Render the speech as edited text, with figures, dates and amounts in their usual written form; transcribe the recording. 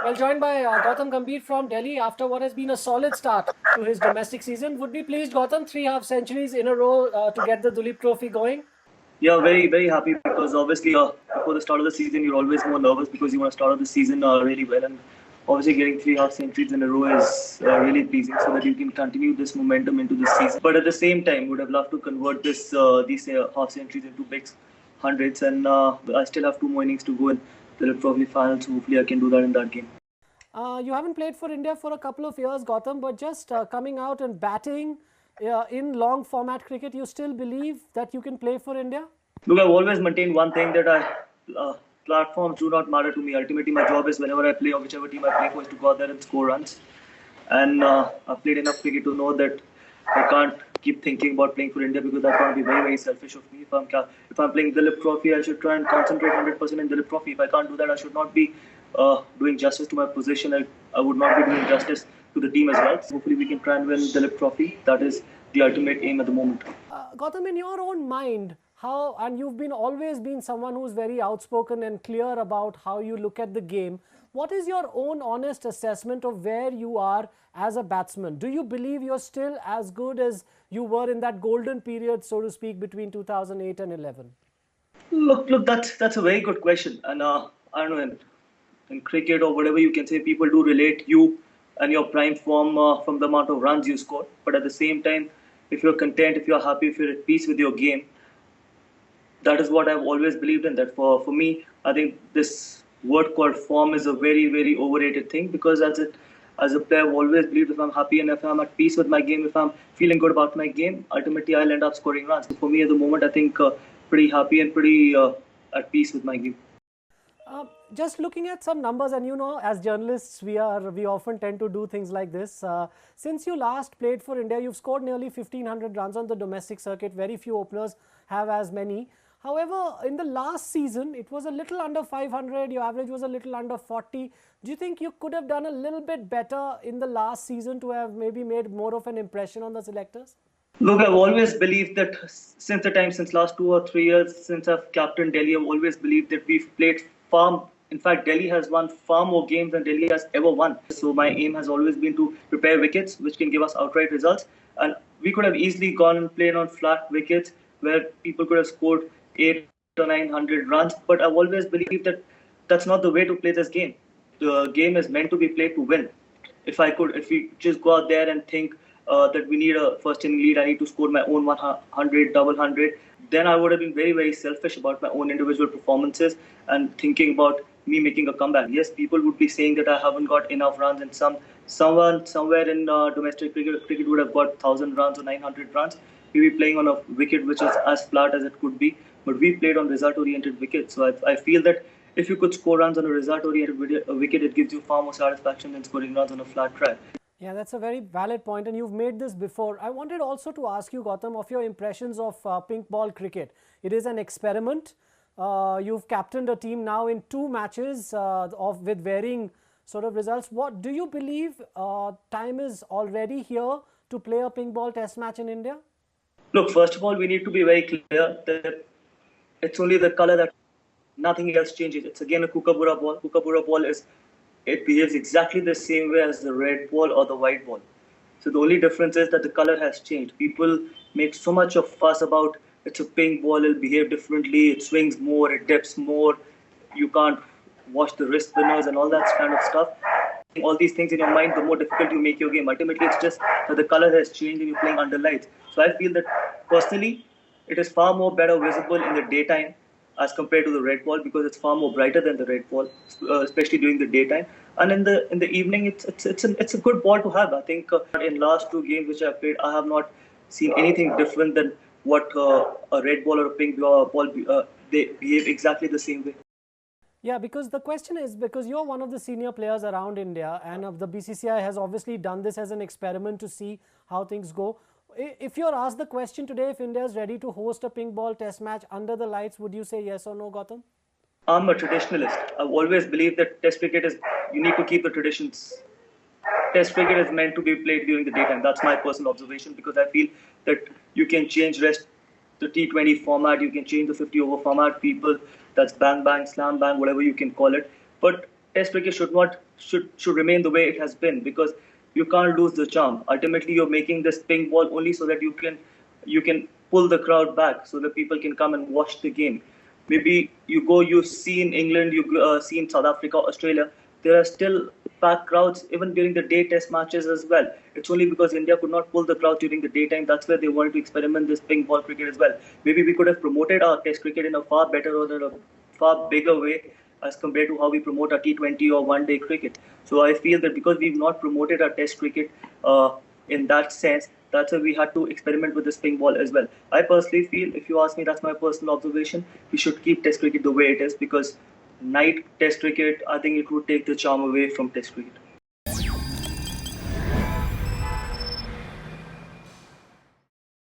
Well, joined by Gautam Gambhir from Delhi after what has been a solid start to his domestic season. Would be pleased, Gautam, three half centuries in a row to get the Duleep Trophy going. Yeah, very, very happy because obviously before the start of the season, you're always more nervous because you want to start off the season really well. And obviously, getting three half centuries in a row is really pleasing so that you can continue this momentum into this season. But at the same time, would have loved to convert these half centuries into big hundreds. And I still have two more innings to go in the Trophy finals. So hopefully, I can do that in that game. You haven't played for India for a couple of years, Gautam, but just coming out and batting in long format cricket, you still believe that you can play for India? Look, I've always maintained one thing that platforms do not matter to me. Ultimately, my job is whenever I play or whichever team I play for is to go out there and score runs. And I've played enough cricket to know that I can't keep thinking about playing for India because that's going to be very, very selfish of me. If I'm playing Duleep Trophy, I should try and concentrate 100% in Duleep Trophy. If I can't do that, I should not be doing justice to my position. I would not be doing justice to the team as well. So hopefully, we can try and win Duleep Trophy. That is the ultimate aim at the moment. Gautam, in your own mind, how, and you've been always been someone who's very outspoken and clear about how you look at the game. What is your own honest assessment of where you are as a batsman? Do you believe you're still as good as you were in that golden period, so to speak, between 2008 and 11? Look, that's a very good question. And I don't know, in cricket or whatever you can say, people do relate you and your prime form from the amount of runs you scored. But at the same time, if you're content, if you're happy, if you're at peace with your game, that is what I've always believed in. That for me, I think this word called form is a very, very overrated thing because as a player, I've always believed if I'm happy and if I'm at peace with my game, if I'm feeling good about my game, ultimately I'll end up scoring runs. So for me at the moment, I think pretty happy and pretty at peace with my game. Just looking at some numbers, and you know, as journalists, we often tend to do things like this. Since you last played for India, you've scored nearly 1,500 runs on the domestic circuit. Very few openers have as many. However, in the last season, it was a little under 500. Your average was a little under 40. Do you think you could have done a little bit better in the last season to have maybe made more of an impression on the selectors? Look, I've always believed that since last 2 or 3 years, since I've captained Delhi, I've always believed that we've played far. In fact, Delhi has won far more games than Delhi has ever won. So my aim has always been to prepare wickets, which can give us outright results. And we could have easily gone and played on flat wickets where people could have scored 800 or 900 runs. But I've always believed that that's not the way to play this game. The game is meant to be played to win. If we just go out there and think that we need a first inning lead, I need to score my own 100, double hundred, then I would have been very, very selfish about my own individual performances and thinking about me making a comeback. Yes, people would be saying that I haven't got enough runs, and someone somewhere in domestic cricket would have got 1,000 runs or 900 runs. We be playing on a wicket which is as flat as it could be, but we played on result-oriented wickets. So I feel that if you could score runs on a result-oriented wicket, it gives you far more satisfaction than scoring runs on a flat track. Yeah, that's a very valid point, and you've made this before. I wanted also to ask you, Gautam, of your impressions of pink ball cricket. It is an experiment. You've captained a team now in 2 matches with varying sort of results. What do you believe time is already here to play a pink ball test match in India? Look, first of all, we need to be very clear that it's only the color that nothing else changes. It's again a kookaburra ball. Kookaburra ball it behaves exactly the same way as the red ball or the white ball. So the only difference is that the color has changed. People make so much of fuss about it's a pink ball, it'll behave differently, it swings more, it dips more, you can't wash the wrist spinners and all that kind of stuff. All these things in your mind, the more difficult you make your game. Ultimately, it's just that the color has changed and you're playing under lights. So I feel that personally, it is far more better visible in the daytime as compared to the red ball because it's far more brighter than the red ball, especially during the daytime. And in the evening, it's a good ball to have. I think in last 2 games which I've played, I have not seen anything different than what a red ball or a pink ball they behave exactly the same way. Yeah, because the question is, because you're one of the senior players around India, and the BCCI has obviously done this as an experiment to see how things go. If you're asked the question today, if India is ready to host a pink ball test match under the lights, would you say yes or no, Gautam? I'm a traditionalist. I've always believed that test cricket you need to keep the traditions. Test cricket is meant to be played during the daytime. That's my personal observation because I feel that you can change the T20 format, you can change the 50 over format, that's bang bang, slam bang, whatever you can call it. But Test cricket should remain the way it has been, because you can't lose the charm. Ultimately, you're making this ping ball only so that you can pull the crowd back so that people can come and watch the game. Maybe you see in England, you see in South Africa, Australia, there are still packed crowds even during the day test matches as well. It's only because India could not pull the crowd during the daytime. That's where they wanted to experiment this ping ball cricket as well. Maybe we could have promoted our test cricket in a far better or a far bigger way as compared to how we promote our T20 or one-day cricket. So I feel that because we've not promoted our test cricket in that sense, that's why we had to experiment with the ping ball as well. I personally feel, if you ask me, that's my personal observation, we should keep test cricket the way it is, because night test cricket, I think it would take the charm away from test cricket.